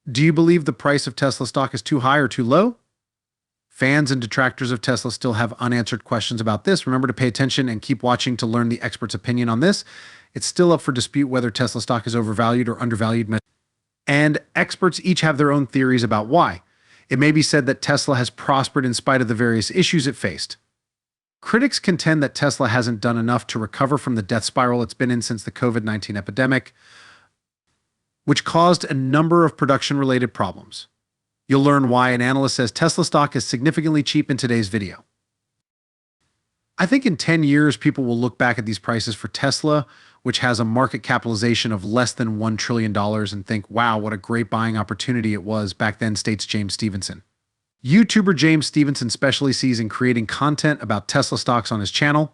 Do you believe the price of Tesla stock is too high or too low? Fans and detractors of Tesla still have unanswered questions about this. Remember to pay attention and keep watching to learn the expert's opinion on this. It's still up for dispute whether Tesla stock is overvalued or undervalued, and experts each have their own theories about why. It may be said that Tesla has prospered in spite of the various issues it faced. Critics contend that Tesla hasn't done enough to recover from the death spiral it's been in since the COVID-19 epidemic, which caused a number of production-related problems. You'll learn why an analyst says Tesla stock is significantly cheap in today's video. I think in 10 years, people will look back at these prices for Tesla, which has a market capitalization of less than $1 trillion, and think, wow, what a great buying opportunity it was back then, states James Stevenson. YouTuber James Stevenson specializes in creating content about Tesla stocks on his channel.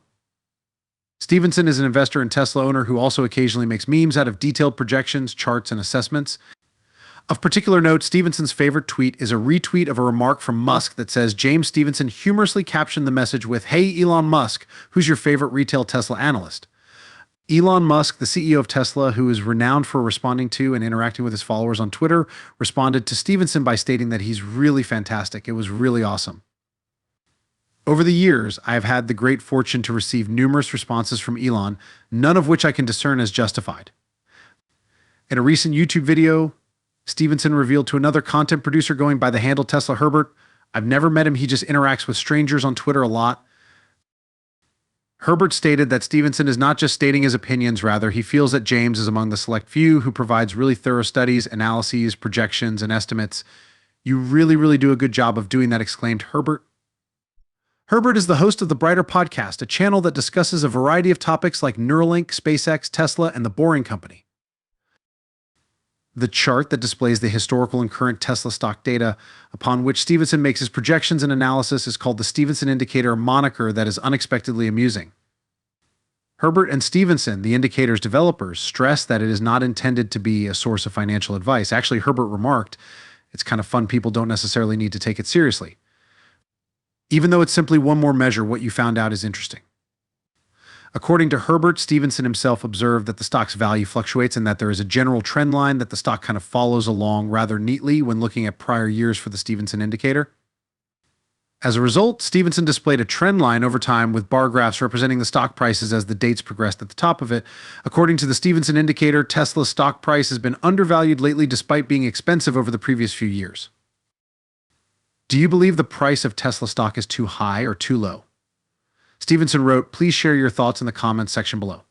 Stevenson is an investor and Tesla owner who also occasionally makes memes out of detailed projections, charts, and assessments. Of particular note, Stevenson's favorite tweet is a retweet of a remark from Musk that says James Stevenson humorously captioned the message with, "Hey Elon Musk, who's your favorite retail Tesla analyst?" Elon Musk, the CEO of Tesla, who is renowned for responding to and interacting with his followers on Twitter, responded to Stevenson by stating that he's really fantastic. It was really awesome. Over the years, I have had the great fortune to receive numerous responses from Elon, none of which I can discern as justified. In a recent YouTube video, Stevenson revealed to another content producer going by the handle Tesla Herbert, "I've never met him, he just interacts with strangers on Twitter a lot." Herbert stated that Stevenson is not just stating his opinions, rather, he feels that James is among the select few who provides really thorough studies, analyses, projections, and estimates. "You really do a good job of doing that," exclaimed Herbert. Herbert is the host of the Brighter Podcast, a channel that discusses a variety of topics like Neuralink, SpaceX, Tesla, and The Boring Company. The chart that displays the historical and current Tesla stock data upon which Stevenson makes his projections and analysis is called the Stevenson indicator, a moniker that is unexpectedly amusing. Herbert and Stevenson, the indicator's developers, stress that it is not intended to be a source of financial advice. Actually, Herbert remarked, "It's kind of fun, people don't necessarily need to take it seriously. Even though it's simply one more measure, what you found out is interesting." According to Herbert, Stevenson himself observed that the stock's value fluctuates and that there is a general trend line that the stock kind of follows along rather neatly when looking at prior years for the Stevenson indicator. As a result, Stevenson displayed a trend line over time with bar graphs representing the stock prices as the dates progressed at the top of it. According to the Stevenson indicator, Tesla's stock price has been undervalued lately despite being expensive over the previous few years. Do you believe the price of Tesla stock is too high or too low? Stevenson wrote, "Please share your thoughts in the comments section below."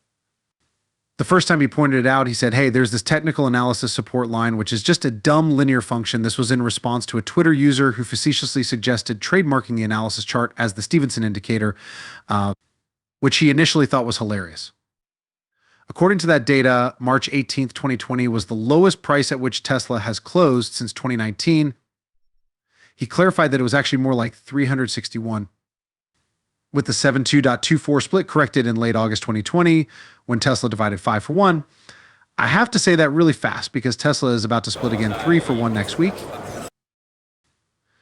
The first time he pointed it out, he said, "Hey, there's this technical analysis support line, which is just a dumb linear function." This was in response to a Twitter user who facetiously suggested trademarking the analysis chart as the Stevenson indicator, which he initially thought was hilarious. According to that data, March 18th, 2020 was the lowest price at which Tesla has closed since 2019. He clarified that it was actually more like 361. With the 72.24 split corrected in late August 2020, when Tesla divided 5 for 1. I have to say that really fast because Tesla is about to split again 3 for 1 next week.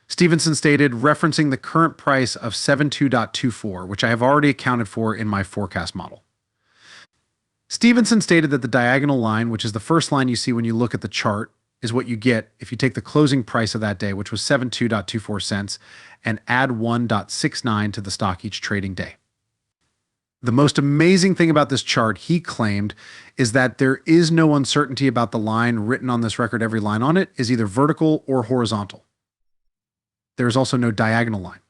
Stevenson stated, referencing the current price of 72.24, which I have already accounted for in my forecast model. Stevenson stated that the diagonal line, which is the first line you see when you look at the chart, is what you get if you take the closing price of that day, which was 72.24 cents, and add 1.69 to the stock each trading day. The most amazing thing about this chart, he claimed, is that there is no uncertainty about the line written on this record. Every line on it is either vertical or horizontal. There is also no diagonal line.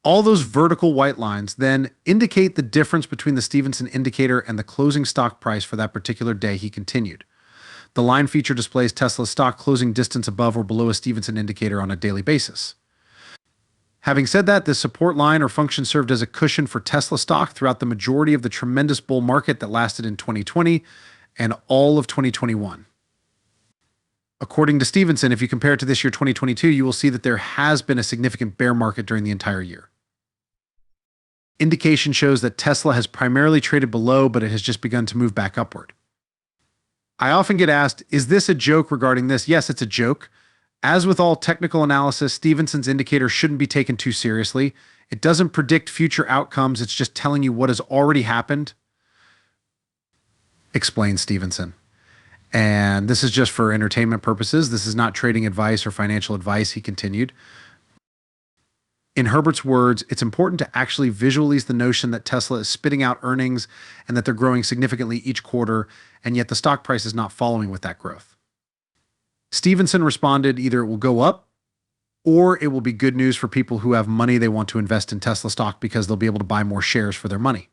All those vertical white lines then indicate the difference between the Stevenson indicator and the closing stock price for that particular day, he continued. The line feature displays Tesla's stock closing distance above or below a Stevenson indicator on a daily basis. Having said that, this support line or function served as a cushion for Tesla stock throughout the majority of the tremendous bull market that lasted in 2020 and all of 2021. According to Stevenson, if you compare it to this year, 2022, you will see that there has been a significant bear market during the entire year. Indication shows that Tesla has primarily traded below, but it has just begun to move back upward. I often get asked, is this a joke regarding this? Yes, it's a joke. As with all technical analysis, Stevenson's indicator shouldn't be taken too seriously. It doesn't predict future outcomes. It's just telling you what has already happened, explains Stevenson. And this is just for entertainment purposes. This is not trading advice or financial advice, he continued. In Herbert's words, it's important to actually visualize the notion that Tesla is spitting out earnings and that they're growing significantly each quarter, and yet the stock price is not following with that growth. Stevenson responded, either it will go up or it will be good news for people who have money they want to invest in Tesla stock because they'll be able to buy more shares for their money.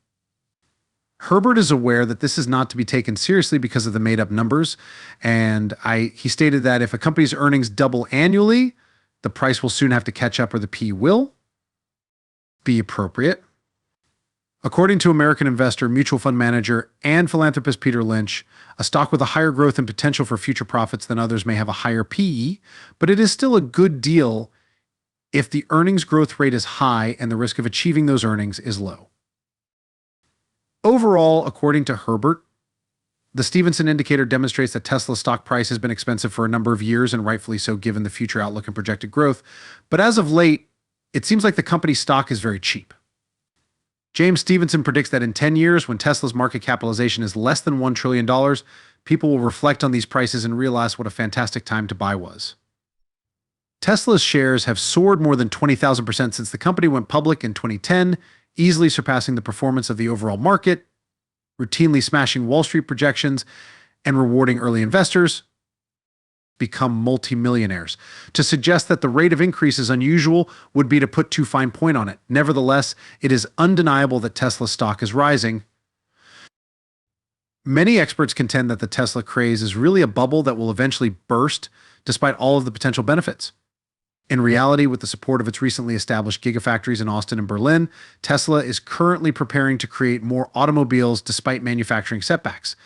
Herbert is aware that this is not to be taken seriously because of the made-up numbers, and he stated that if a company's earnings double annually, the price will soon have to catch up, or the P will be appropriate. According to American investor, mutual fund manager, and philanthropist Peter Lynch, a stock with a higher growth and potential for future profits than others may have a higher PE, but it is still a good deal if the earnings growth rate is high and the risk of achieving those earnings is low. Overall, according to Herbert, the Stevenson indicator demonstrates that Tesla's stock price has been expensive for a number of years, and rightfully so given the future outlook and projected growth. But as of late, it seems like the company's stock is very cheap. James Stevenson predicts that in 10 years, when Tesla's market capitalization is less than $1 trillion, people will reflect on these prices and realize what a fantastic time to buy was. Tesla's shares have soared more than 20,000% since the company went public in 2010, easily surpassing the performance of the overall market, routinely smashing Wall Street projections, and rewarding early investors, become multimillionaires. To suggest that the rate of increase is unusual would be to put too fine point on it. Nevertheless, it is undeniable that Tesla stock is rising. Many experts contend that the Tesla craze is really a bubble that will eventually burst, despite all of the potential benefits. In reality, with the support of its recently established gigafactories in Austin and Berlin, Tesla is currently preparing to create more automobiles despite manufacturing setbacks.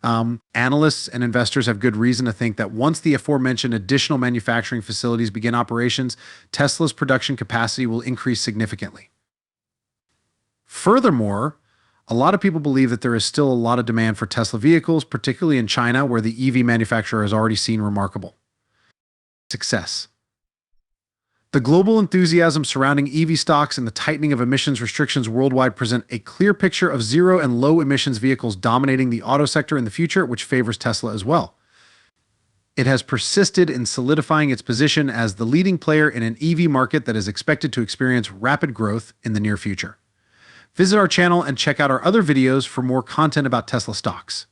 Analysts and investors have good reason to think that once the aforementioned additional manufacturing facilities begin operations, Tesla's production capacity will increase significantly. Furthermore, a lot of people believe that there is still a lot of demand for Tesla vehicles, particularly in China, where the EV manufacturer has already seen remarkable success. The global enthusiasm surrounding EV stocks and the tightening of emissions restrictions worldwide present a clear picture of zero and low emissions vehicles dominating the auto sector in the future, which favors Tesla as well. It has persisted in solidifying its position as the leading player in an EV market that is expected to experience rapid growth in the near future. Visit our channel and check out our other videos for more content about Tesla stocks.